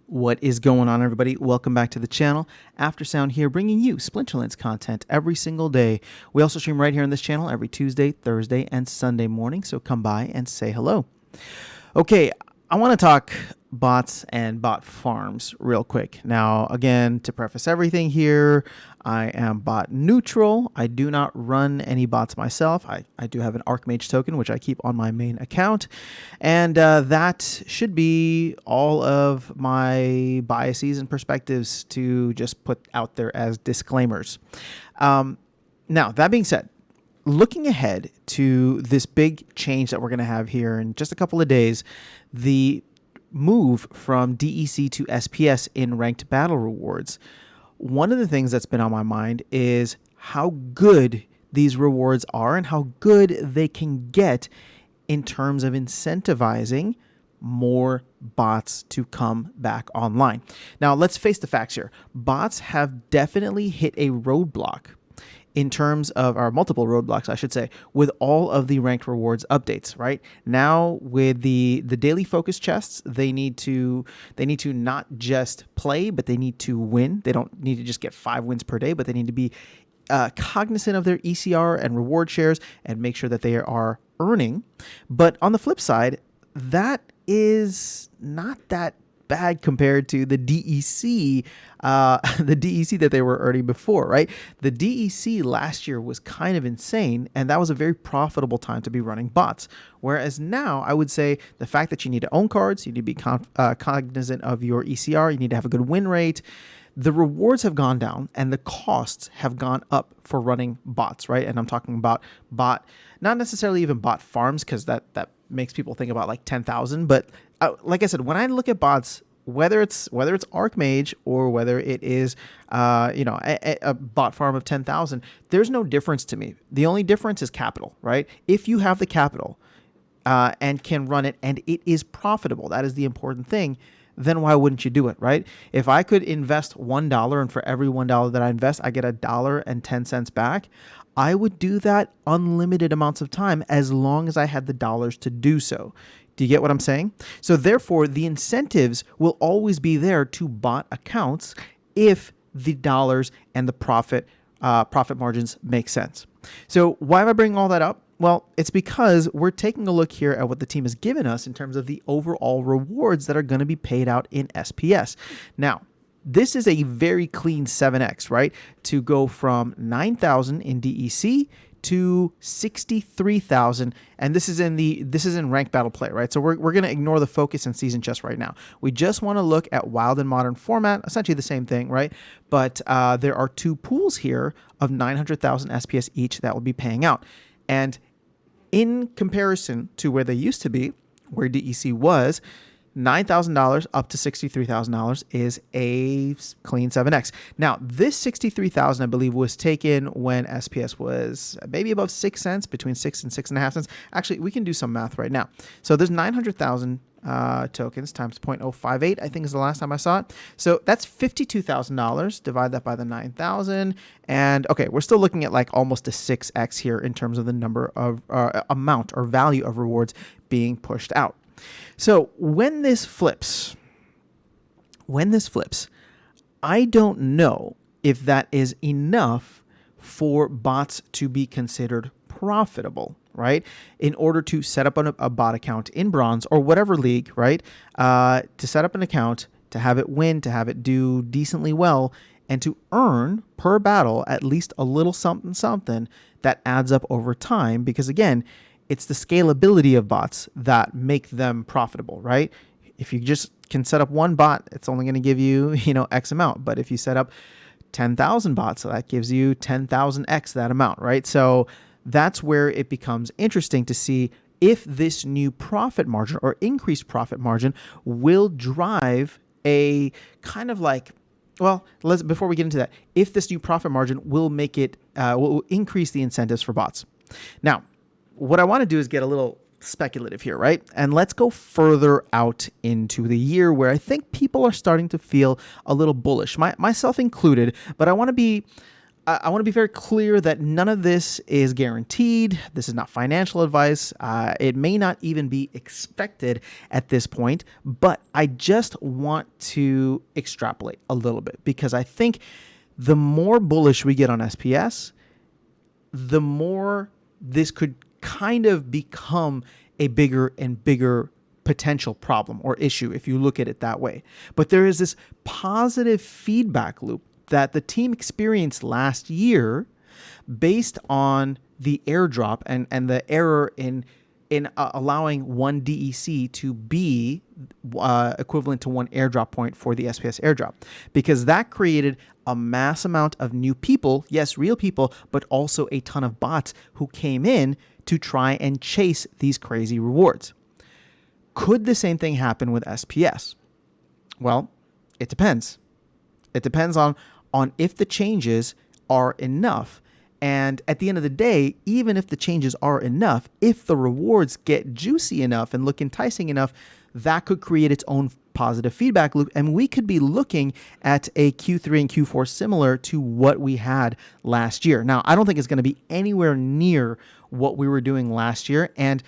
What is going on, everybody? Welcome back to the channel. Aftersound here, bringing you Splinterlands content every single day. We also stream right here on this channel every Tuesday, Thursday, and Sunday morning, so come by and say hello. Okay, I want to talk bots and bot farms real quick. Now, again, to preface everything here, I am bot neutral. I do not run any bots myself. I do have an Archmage token, which I keep on my main account. And that should be all of my biases and perspectives to just put out there as disclaimers. Now, that being said, looking ahead to this big change that we're going to have here in just a couple of days, the move from DEC to SPS in ranked battle rewards, one of the things that's been on my mind is how good these rewards are and how good they can get in terms of incentivizing more bots to come back online. Now, let's face the facts here. Bots have definitely hit a roadblock in terms of, or multiple roadblocks, I should say, with all of the ranked rewards updates, right? Now with the daily focus chests, they need to not just play, but they need to win. They don't need to just get 5 wins per day, but they need to be cognizant of their ECR and reward shares and make sure that they are earning. But on the flip side, that is not that bad compared to the DEC, the DEC that they were earning before, right? The DEC last year was kind of insane, and that was a very profitable time to be running bots. Whereas now, I would say the fact that you need to own cards, you need to be cognizant of your ECR, you need to have a good win rate. The rewards have gone down and the costs have gone up for running bots, right? And I'm talking about bot, not necessarily even bot farms, because that makes people think about like 10,000. But like I said, when I look at bots, whether it's Archmage or whether it is a bot farm of 10,000, there's no difference to me. The only difference is capital, right? If you have the capital and can run it and it is profitable, that is the important thing, then why wouldn't you do it, right? If I could invest $1 and for every $1 that I invest, I get $1.10 back, I would do that unlimited amounts of time as long as I had the dollars to do so. Do you get what I'm saying? So therefore, the incentives will always be there to bot accounts if the dollars and the profit margins make sense. So why am I bringing all that up? Well, it's because we're taking a look here at what the team has given us in terms of the overall rewards that are going to be paid out in SPS. Now, this is a very clean 7x, right? To go from 9,000 in DEC to 63,000, and this is in ranked battle play, right? So we're going to ignore the focus and season chest right now. We just want to look at wild and modern format, essentially the same thing, right? But there are 2 pools here of 900,000 SPS each that will be paying out, and in comparison to where they used to be, where DEC was, $9,000 up to $63,000 is a clean 7x. Now, this $63,000, I believe, was taken when SPS was maybe above 6 cents, between 6 and 6.5 cents. Actually, we can do some math right now. So there's 900,000 tokens times 0.058, I think is the last time I saw it. So that's $52,000. Divide that by the 9,000. And okay, we're still looking at like almost a 6x here in terms of the number of amount or value of rewards being pushed out. So when this flips, I don't know if that is enough for bots to be considered profitable, right? In order to set up a bot account in bronze or whatever league, right? To set up an account, to have it win, to have it do decently well, and to earn per battle at least a little something that adds up over time. Because again, it's the scalability of bots that make them profitable, right? If you just can set up one bot, it's only going to give you, X amount. But if you set up 10,000 bots, so that gives you 10,000X that amount, right? So that's where it becomes interesting to see if this new profit margin or increased profit margin will drive a kind of like, well, before we get into that, if this new profit margin will make it, will increase the incentives for bots. Now, what I want to do is get a little speculative here, right? And let's go further out into the year where I think people are starting to feel a little bullish, myself included, but I want to be I want to be very clear that none of this is guaranteed. This is not financial advice. It may not even be expected at this point, but I just want to extrapolate a little bit because I think the more bullish we get on SPS, the more this could kind of become a bigger and bigger potential problem or issue if you look at it that way. But there is this positive feedback loop that the team experienced last year based on the airdrop and the error in allowing one DEC to be equivalent to one airdrop point for the SPS airdrop, because that created a mass amount of new people, yes, real people, but also a ton of bots who came in to try and chase these crazy rewards. Could the same thing happen with SPS? Well, it depends. It depends on if the changes are enough. And at the end of the day, even if the changes are enough, if the rewards get juicy enough and look enticing enough, that could create its own positive feedback loop. And we could be looking at a Q3 and Q4 similar to what we had last year. Now, I don't think it's going to be anywhere near what we were doing last year. And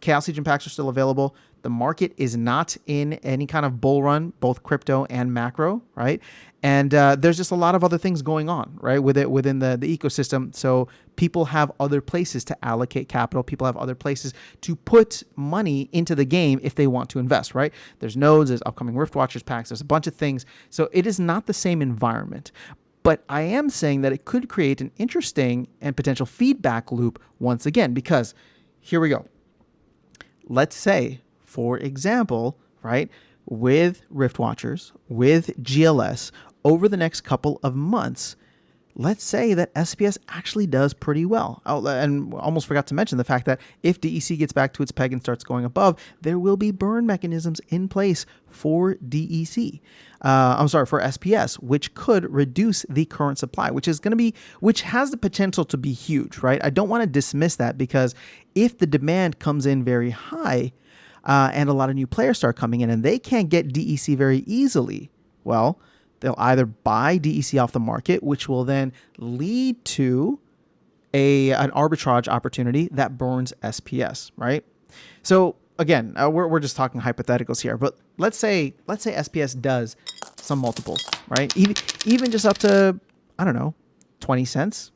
Chaos Legion packs are still available. The market is not in any kind of bull run, both crypto and macro, right? And there's just a lot of other things going on, right, within the ecosystem. So people have other places to allocate capital. People have other places to put money into the game if they want to invest, right? There's nodes, there's upcoming Rift Watchers packs, there's a bunch of things. So it is not the same environment. But I am saying that it could create an interesting and potential feedback loop once again, because here we go. Let's say, for example, right, with Rift Watchers, with GLS, over the next couple of months, let's say that SPS actually does pretty well. And almost forgot to mention the fact that if DEC gets back to its peg and starts going above, there will be burn mechanisms in place for DEC. For SPS, which could reduce the current supply, which has the potential to be huge, right? I don't want to dismiss that, because if the demand comes in very high, and a lot of new players start coming in and they can't get DEC very easily, well, they'll either buy DEC off the market, which will then lead to an arbitrage opportunity that burns SPS, right? So again, we're just talking hypotheticals here, but let's say SPS does some multiples, right? Even just up to, I don't know, 20 cents.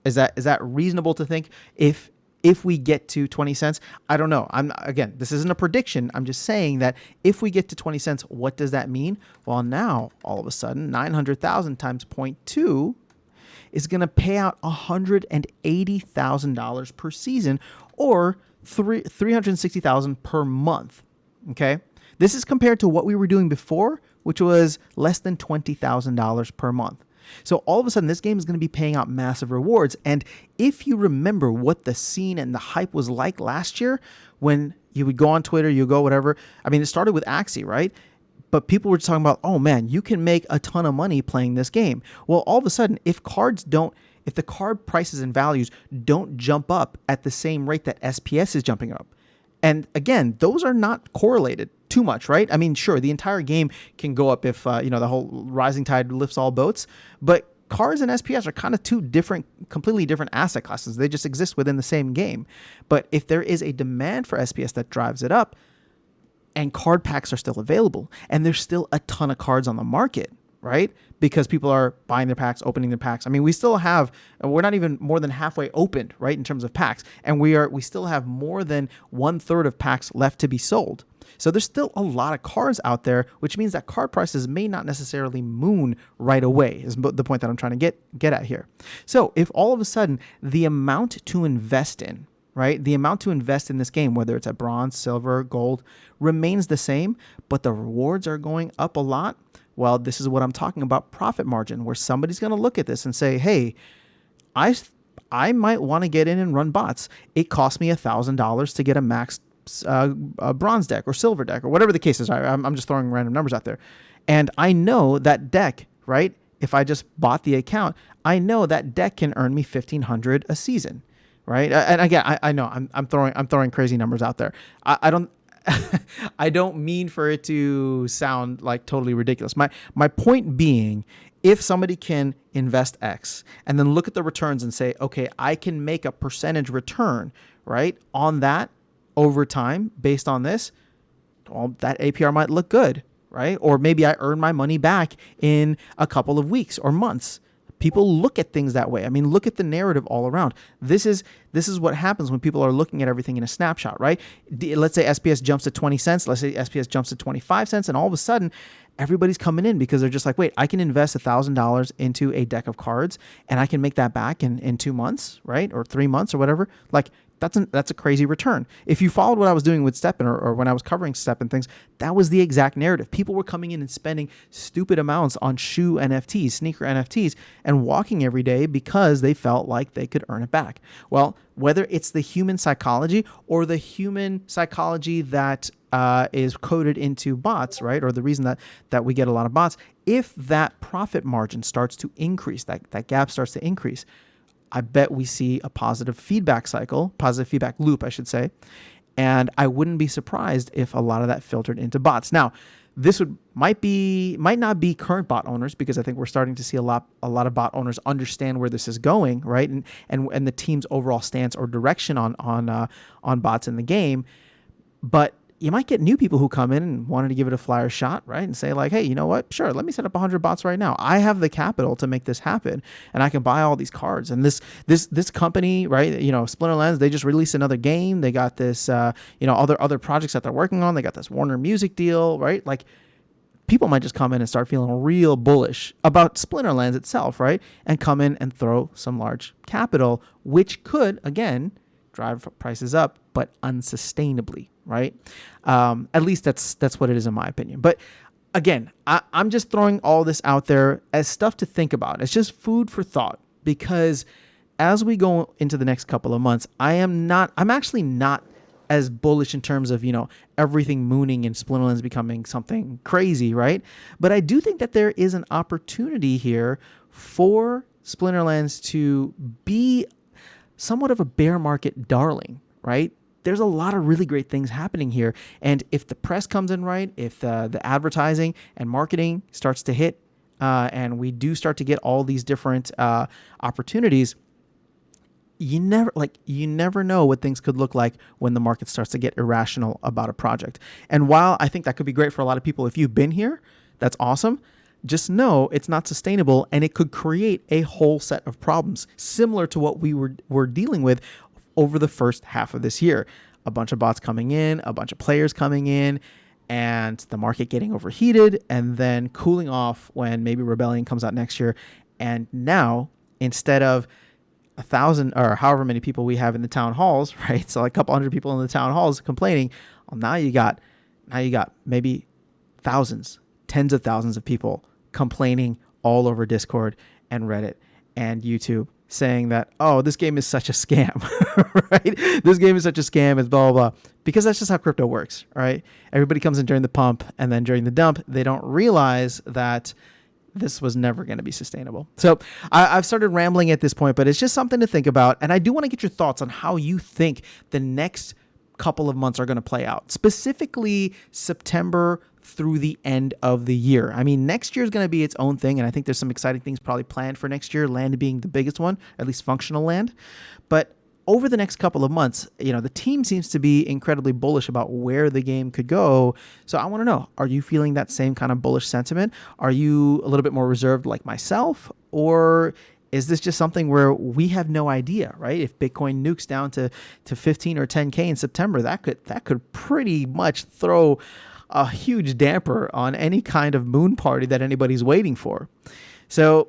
Is that reasonable to think? If we get to 20 cents, I don't know. Again, this isn't a prediction. I'm just saying that if we get to 20 cents, what does that mean? Well, now all of a sudden, 900,000 times 0.2 is going to pay out $180,000 per season, or $360,000 per month. Okay, this is compared to what we were doing before, which was less than $20,000 per month. So all of a sudden, this game is going to be paying out massive rewards. And if you remember what the scene and the hype was like last year, when you would go on Twitter, you go whatever. I mean, it started with Axie, right? But people were just talking about, oh man, you can make a ton of money playing this game. Well, all of a sudden, if the card prices and values don't jump up at the same rate that SPS is jumping up, and again, those are not correlated too much, right? I mean, sure, the entire game can go up if, the whole rising tide lifts all boats, but cards and SPS are kind of two completely different asset classes. They just exist within the same game. But if there is a demand for SPS that drives it up, and card packs are still available, and there's still a ton of cards on the market, right? Because people are buying their packs, opening their packs. I mean, we're not even more than halfway opened, right, in terms of packs. And we still have more than 1/3 of packs left to be sold. So there's still a lot of cards out there, which means that card prices may not necessarily moon right away, is the point that I'm trying to get at here. So if all of a sudden the amount to invest in, right, the amount to invest in this game, whether it's at bronze, silver, gold, remains the same, but the rewards are going up a lot, well, this is what I'm talking about, profit margin, where somebody's going to look at this and say, hey, I might want to get in and run bots. It cost me $1,000 to get a max a bronze deck or silver deck or whatever the case is. I'm just throwing random numbers out there. And I know that deck, right? If I just bought the account, I know that deck can earn me $1,500 a season, right? And again, I know I'm throwing crazy numbers out there. I don't I don't mean for it to sound like totally ridiculous. My point being if somebody can invest X and then look at the returns and say, okay, I can make a percentage return, right, on that over time based on this, well, that APR might look good, right? Or maybe I earn my money back in a couple of weeks or months. People look at things that way. I mean, look at the narrative all around. This is what happens when people are looking at everything in a snapshot, right? Let's say SPS jumps to 20 cents. Let's say SPS jumps to 25 cents. And all of a sudden, everybody's coming in because they're just like, wait, I can invest $1,000 into a deck of cards and I can make that back in 2 months, right? Or 3 months or whatever. Like, that's a crazy return. If you followed what I was doing with STEPN or when I was covering STEPN things, that was the exact narrative. People were coming in and spending stupid amounts on shoe NFTs, sneaker NFTs, and walking every day because they felt like they could earn it back. Well, whether it's the human psychology or the human psychology that is coded into bots, right? Or the reason that we get a lot of bots, if that profit margin starts to increase, that gap starts to increase, I bet we see a positive feedback loop, I should say. And I wouldn't be surprised if a lot of that filtered into bots. Now, this might not be current bot owners, because I think we're starting to see a lot of bot owners understand where this is going, right? And the team's overall stance or direction on bots in the game. But you might get new people who come in and wanted to give it a flyer shot, right? And say like, hey, you know what? Sure, let me set up 100 bots right now. I have the capital to make this happen, and I can buy all these cards. And this company, right? Splinterlands, they just released another game. They got this, other projects that they're working on. They got this Warner Music deal, right? Like, people might just come in and start feeling real bullish about Splinterlands itself, right? And come in and throw some large capital, which could, again, drive prices up, but unsustainably, right? At least that's what it is in my opinion. But again, I'm just throwing all this out there as stuff to think about. It's just food for thought, because as we go into the next couple of months, I'm actually not as bullish in terms of, everything mooning and Splinterlands becoming something crazy, right? But I do think that there is an opportunity here for Splinterlands to be somewhat of a bear market darling, right? There's a lot of really great things happening here. And if the press comes in right, if the advertising and marketing starts to hit, and we do start to get all these different opportunities, you never know what things could look like when the market starts to get irrational about a project. And while I think that could be great for a lot of people, if you've been here, that's awesome. Just know it's not sustainable, and it could create a whole set of problems similar to what we were dealing with over the first half of this year. A bunch of bots coming in, a bunch of players coming in, and the market getting overheated and then cooling off when maybe Rebellion comes out next year. And now, instead of 1,000 or however many people we have in the town halls, right? So like a couple hundred people in the town halls complaining. Well, now you got maybe thousands, tens of thousands of people complaining all over Discord and Reddit and YouTube, saying that, oh, this game is such a scam, right? This game is such a scam, it's blah, blah, blah. Because that's just how crypto works, right? Everybody comes in during the pump, and then during the dump, they don't realize that this was never going to be sustainable. So I've started rambling at this point, but it's just something to think about. And I do want to get your thoughts on how you think the next couple of months are going to play out, specifically September through the end of the year. I mean, next year is going to be its own thing, and I think there's some exciting things probably planned for next year, land being the biggest one, at least functional land. But over the next couple of months, the team seems to be incredibly bullish about where the game could go. So I want to know, are you feeling that same kind of bullish sentiment? Are you a little bit more reserved like myself? Or is this just something where we have no idea, right? If Bitcoin nukes down to 15 or 10K in September, that could pretty much throw a huge damper on any kind of moon party that anybody's waiting for. So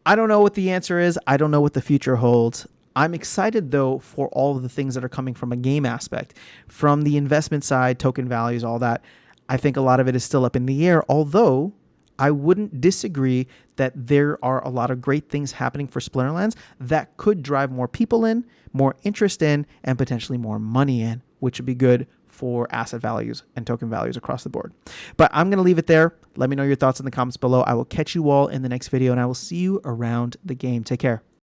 I don't know what the answer is. I don't know what the future holds. I'm excited, though, for all of the things that are coming from a game aspect, from the investment side, token values, all that. I think a lot of it is still up in the air, although I wouldn't disagree that there are a lot of great things happening for Splinterlands that could drive more people in, more interest in, and potentially more money in, which would be good for asset values and token values across the board. But I'm going to leave it there. Let me know your thoughts in the comments below. I will catch you all in the next video, and I will see you around the game. Take care.